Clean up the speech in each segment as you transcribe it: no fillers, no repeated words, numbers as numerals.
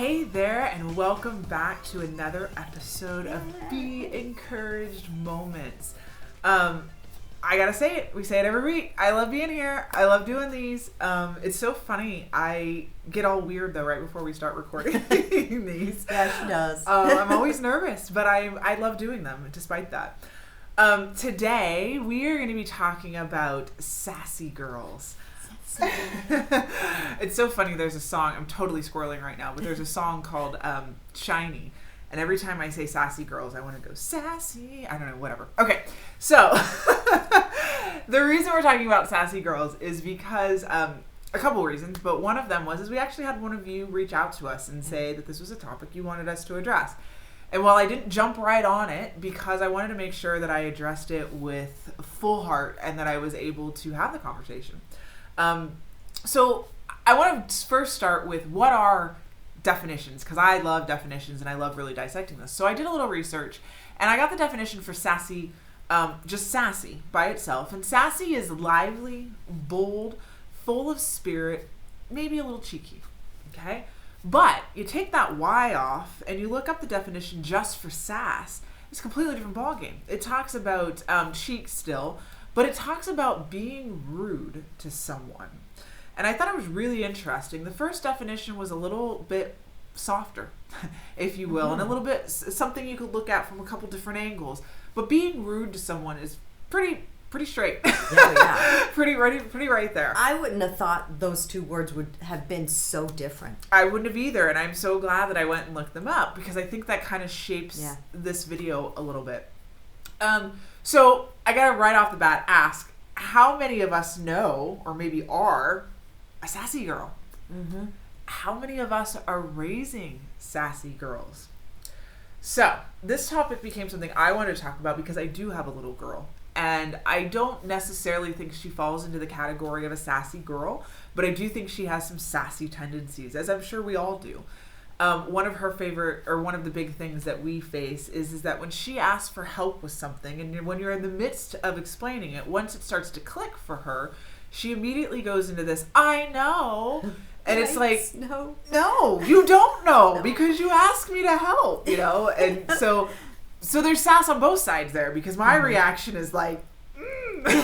Hey there, and welcome back to another episode of Be Encouraged Moments. I gotta say it. We say it every week. I love being here. I love doing these. It's so funny. I get all weird though right before we start recording these. Yeah, she does. I'm always nervous, but I love doing them despite that. Today we are going to be talking about Sassy Girls. It's so funny. There's a song. I'm totally squirreling right now, but there's a song called Shiny. And every time I say Sassy Girls, I want to go sassy. I don't know, whatever. Okay, so the reason we're talking about Sassy Girls is because a couple reasons, but one of them was we actually had one of you reach out to us and say that this was a topic you wanted us to address. And while I didn't jump right on it, because I wanted to make sure that I addressed it with full heart and that I was able to have the conversation. So I want to first start with what are definitions, because I love definitions and I love really dissecting this. So I did a little research and I got the definition for sassy, just sassy by itself. And sassy is lively, bold, full of spirit, maybe a little cheeky. Okay. But you take that Y off and you look up the definition just for sass. It's a completely different ballgame. It talks about cheek still, but it talks about being rude to someone. And I thought it was really interesting. The first definition was a little bit softer, if you will, and a little bit something you could look at from a couple different angles. But being rude to someone is pretty straight. Yeah. pretty right there. I wouldn't have thought those two words would have been so different. I wouldn't have either, and I'm so glad that I went and looked them up because I think that kind of shapes this video a little bit. So I gotta right off the bat ask, how many of us know, or maybe are, a sassy girl? Mm-hmm. How many of us are raising sassy girls? So this topic became something I wanted to talk about because I do have a little girl. And I don't necessarily think she falls into the category of a sassy girl, but I do think she has some sassy tendencies, as I'm sure we all do. One of her favorite, or one of the big things that we face is that when she asks for help with something, and when you're in the midst of explaining it, once it starts to click for her, she immediately goes into this, I know. And it's like, no, you don't know because you asked me to help, you know? And so there's sass on both sides there because my reaction is like, and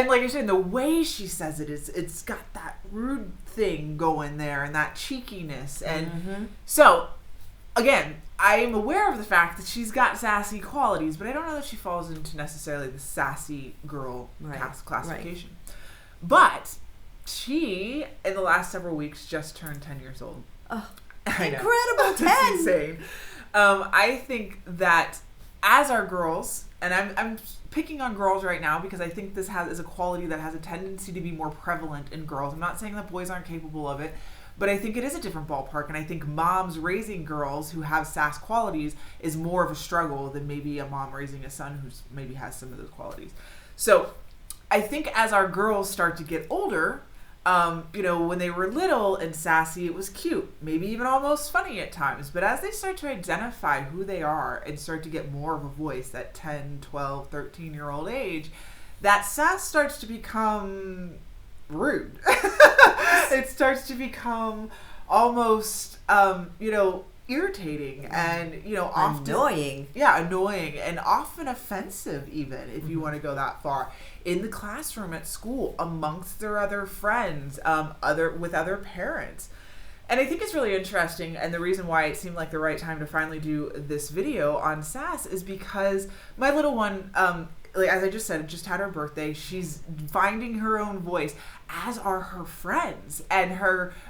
like I said, the way she says it is, it's got that rude thing going there and that cheekiness. And so again, I am aware of the fact that she's got sassy qualities, but I don't know that she falls into necessarily the sassy girl classification. Right. But she, in the last several weeks, just turned 10 years old. Oh, incredible, 10! Insane. I think that as our girls, and I'm picking on girls right now because I think this is a quality that has a tendency to be more prevalent in girls. I'm not saying that boys aren't capable of it, but I think it is a different ballpark, and I think moms raising girls who have sass qualities is more of a struggle than maybe a mom raising a son who maybe has some of those qualities. So I think as our girls start to get older, when they were little and sassy, it was cute, maybe even almost funny at times. But as they start to identify who they are and start to get more of a voice at 10, 12, 13-year-old age, that sass starts to become rude. It starts to become almost, irritating and, often annoying. Yeah, annoying and often offensive even, if you want to go that far. In the classroom at school, amongst their other friends, with other parents. And I think it's really interesting, and the reason why it seemed like the right time to finally do this video on sass is because my little one, as I just said, just had her birthday. She's finding her own voice, as are her friends, and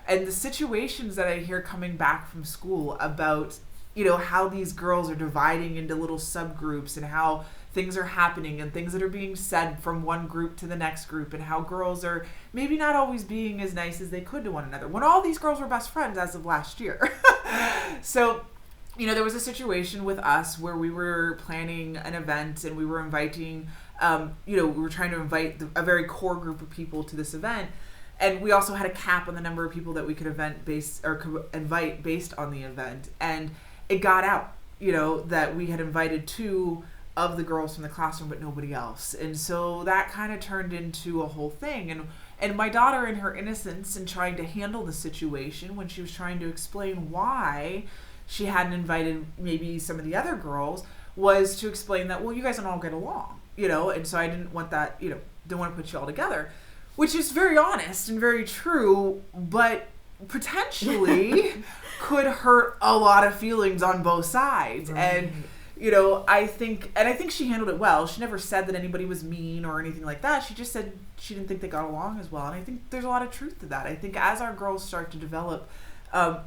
the situations that I hear coming back from school about, how these girls are dividing into little subgroups and how things are happening and things that are being said from one group to the next group, and how girls are maybe not always being as nice as they could to one another when all these girls were best friends as of last year. So, there was a situation with us where we were planning an event and we were inviting, we were trying to invite a very core group of people to this event. And we also had a cap on the number of people that we could invite based on the event. And it got out, that we had invited two of the girls from the classroom, but nobody else. And so that kind of turned into a whole thing. And my daughter, in her innocence and trying to handle the situation, when she was trying to explain why she hadn't invited maybe some of the other girls, was to explain that, well, you guys don't all get along, and so I didn't want that, didn't want to put you all together, which is very honest and very true, but potentially could hurt a lot of feelings on both sides. Right. And I think she handled it well. She never said that anybody was mean or anything like that. She just said she didn't think they got along as well. And I think there's a lot of truth to that. I think as our girls start to develop,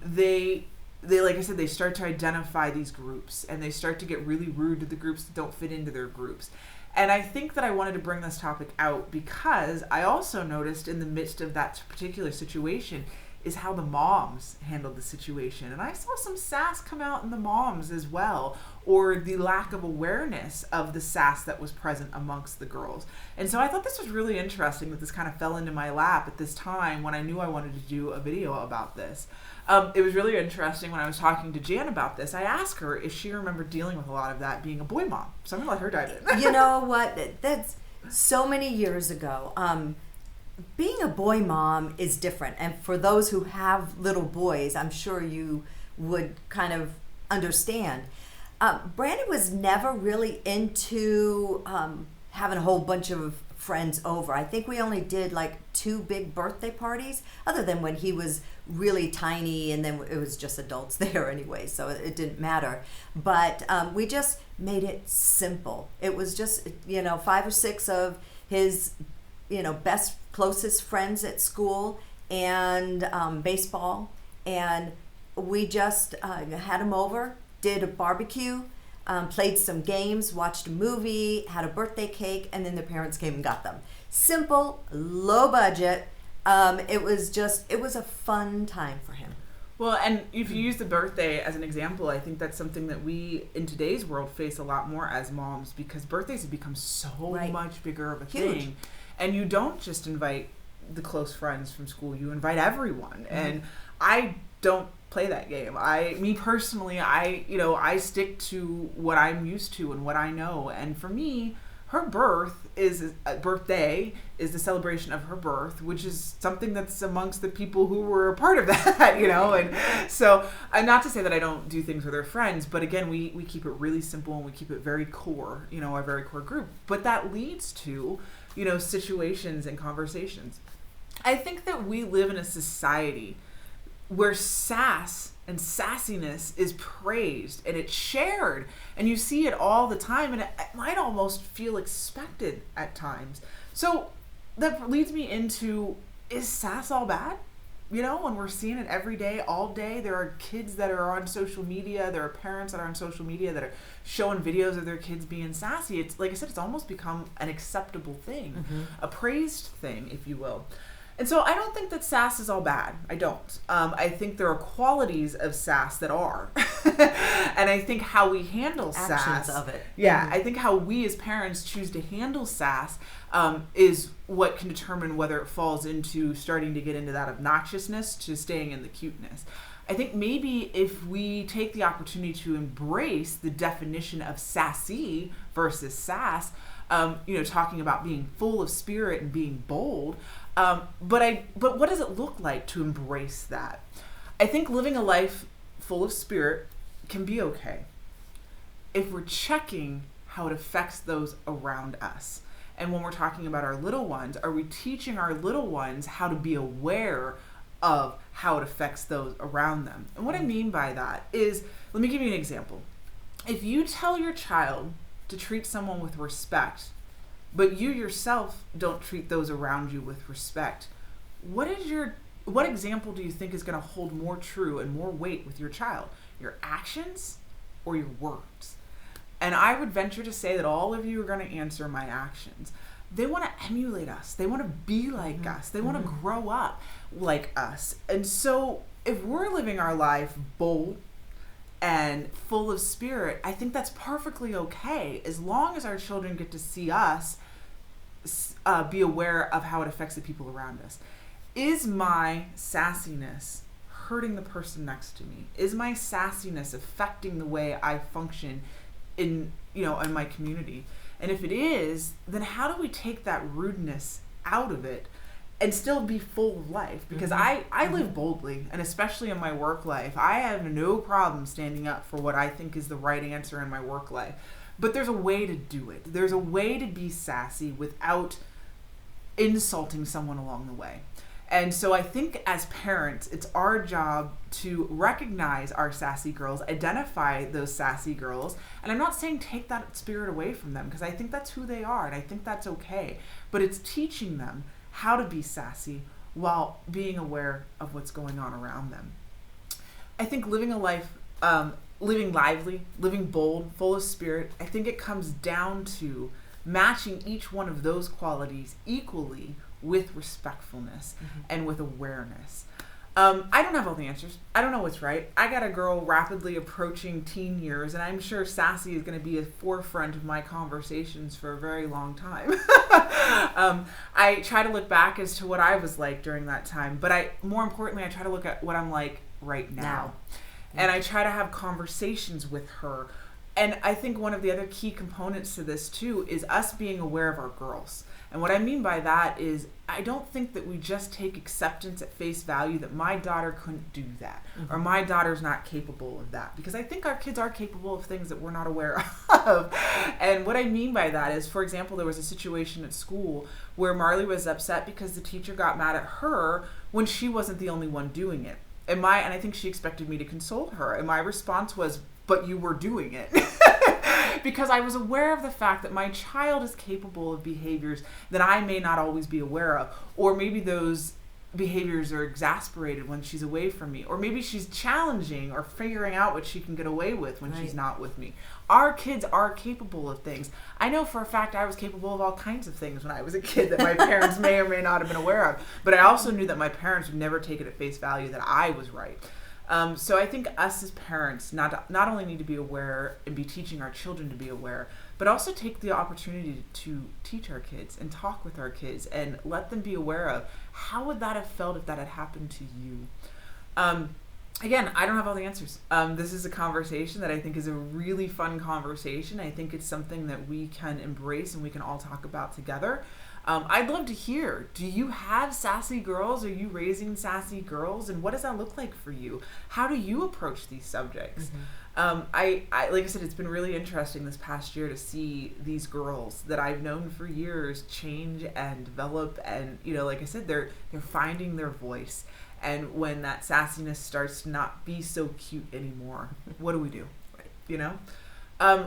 they like I said, they start to identify these groups, and they start to get really rude to the groups that don't fit into their groups. And I think that I wanted to bring this topic out because I also noticed in the midst of that particular situation is how the moms handled the situation. And I saw some sass come out in the moms as well, or the lack of awareness of the sass that was present amongst the girls. And so I thought this was really interesting that this kind of fell into my lap at this time when I knew I wanted to do a video about this. It was really interesting when I was talking to Jan about this. I asked her if she remembered dealing with a lot of that being a boy mom. So I'm going to let her dive in. You know what? That's so many years ago. Being a boy mom is different. And for those who have little boys, I'm sure you would kind of understand. Brandy was never really into having a whole bunch of friends over. I think we only did like 2 big birthday parties, other than when he was really tiny, and then it was just adults there anyway, so it didn't matter. But we just made it simple. It was just 5 or 6 of his best closest friends at school, and baseball, and we just had them over, did a barbecue, played some games, watched a movie, had a birthday cake, and then the parents came and got them. Simple, low budget. It was a fun time for him. Well, and if you use the birthday as an example, I think that's something that we in today's world face a lot more as moms, because birthdays have become so much bigger of a thing. And you don't just invite the close friends from school, you invite everyone. Mm-hmm. And I don't play that game. Me personally, I stick to what I'm used to and what I know. And for me, her birthday is the celebration of her birth, which is something that's amongst the people who were a part of that, And so, not to say that I don't do things with her friends, but again, we keep it really simple and we keep it very core, a very core group. But that leads to, situations and conversations. I think that we live in a society where sass and sassiness is praised and it's shared, and you see it all the time, and it might almost feel expected at times. So that leads me into, is sass all bad? When we're seeing it every day, all day. There are kids that are on social media, there are parents that are on social media that are showing videos of their kids being sassy. It's like I said, it's almost become an acceptable thing, mm-hmm. a praised thing, if you will. And so I don't think that sass is all bad. I don't. I think there are qualities of sass that are. And I think how we handle actions sass. Of it. Yeah, I think how we as parents choose to handle sass is what can determine whether it falls into starting to get into that obnoxiousness to staying in the cuteness. I think maybe if we take the opportunity to embrace the definition of sassy versus sass, talking about being full of spirit and being bold, but what does it look like to embrace that? I think living a life full of spirit can be okay if we're checking how it affects those around us. And when we're talking about our little ones, are we teaching our little ones how to be aware of how it affects those around them? And what I mean by that is, let me give you an example. If you tell your child to treat someone with respect, but you yourself don't treat those around you with respect, what example do you think is going to hold more true and more weight with your child? Your actions or your words? And I would venture to say that all of you are going to answer my actions. They want to emulate us. They want to be like mm-hmm. us. They want to grow up like us. And so if we're living our life bold and full of spirit, I think that's perfectly okay, as long as our children get to see us be aware of how it affects the people around us. Is my sassiness hurting the person next to me? Is my sassiness affecting the way I function in in my community? And if it is, then how do we take that rudeness out of it and still be full of life? Because I live boldly, and especially in my work life, I have no problem standing up for what I think is the right answer in my work life. But there's a way to do it. There's a way to be sassy without insulting someone along the way. And so I think as parents, it's our job to recognize our sassy girls, identify those sassy girls. And I'm not saying take that spirit away from them, because I think that's who they are and I think that's okay. But it's teaching them how to be sassy while being aware of what's going on around them. I think living a life, living lively, living bold, full of spirit, I think it comes down to matching each one of those qualities equally with respectfulness and with awareness. I don't have all the answers. I don't know what's right. I got a girl rapidly approaching teen years, and I'm sure sassy is going to be a forefront of my conversations for a very long time. I try to look back as to what I was like during that time, but more importantly, I try to look at what I'm like right now. And I try to have conversations with her. And I think one of the other key components to this too is us being aware of our girls. And what I mean by that is I don't think that we just take acceptance at face value that my daughter couldn't do that or my daughter's not capable of that, because I think our kids are capable of things that we're not aware of. And what I mean by that is, for example, there was a situation at school where Marley was upset because the teacher got mad at her when she wasn't the only one doing it. And I think she expected me to console her. And my response was, but you were doing it. Because I was aware of the fact that my child is capable of behaviors that I may not always be aware of. Or maybe those behaviors are exasperated when she's away from me. Or maybe she's challenging or figuring out what she can get away with when she's not with me. Our kids are capable of things. I know for a fact I was capable of all kinds of things when I was a kid that my parents may or may not have been aware of. But I also knew that my parents would never take it at face value that I was right. So I think us as parents not only need to be aware and be teaching our children to be aware, but also take the opportunity to teach our kids and talk with our kids and let them be aware of how would that have felt if that had happened to you. Again, I don't have all the answers. This is a conversation that I think is a really fun conversation. I think it's something that we can embrace and we can all talk about together. I'd love to hear, do you have sassy girls? Are you raising sassy girls? And what does that look like for you? How do you approach these subjects? I like I said, it's been really interesting this past year to see these girls that I've known for years change and develop. And, like I said, they're finding their voice. And when that sassiness starts to not be so cute anymore, what do we do?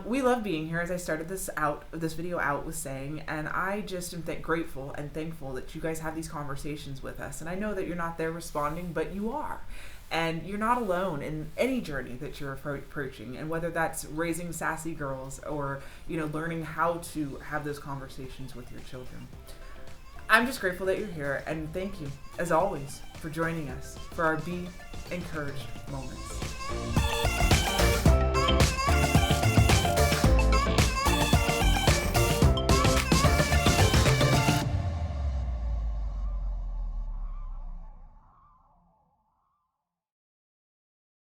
We love being here, as I started this video out with saying, and I just am grateful and thankful that you guys have these conversations with us. And I know that you're not there responding, but you are. And you're not alone in any journey that you're approaching. And whether that's raising sassy girls or, learning how to have those conversations with your children. I'm just grateful that you're here, and thank you, as always, for joining us for our Be Encouraged moments.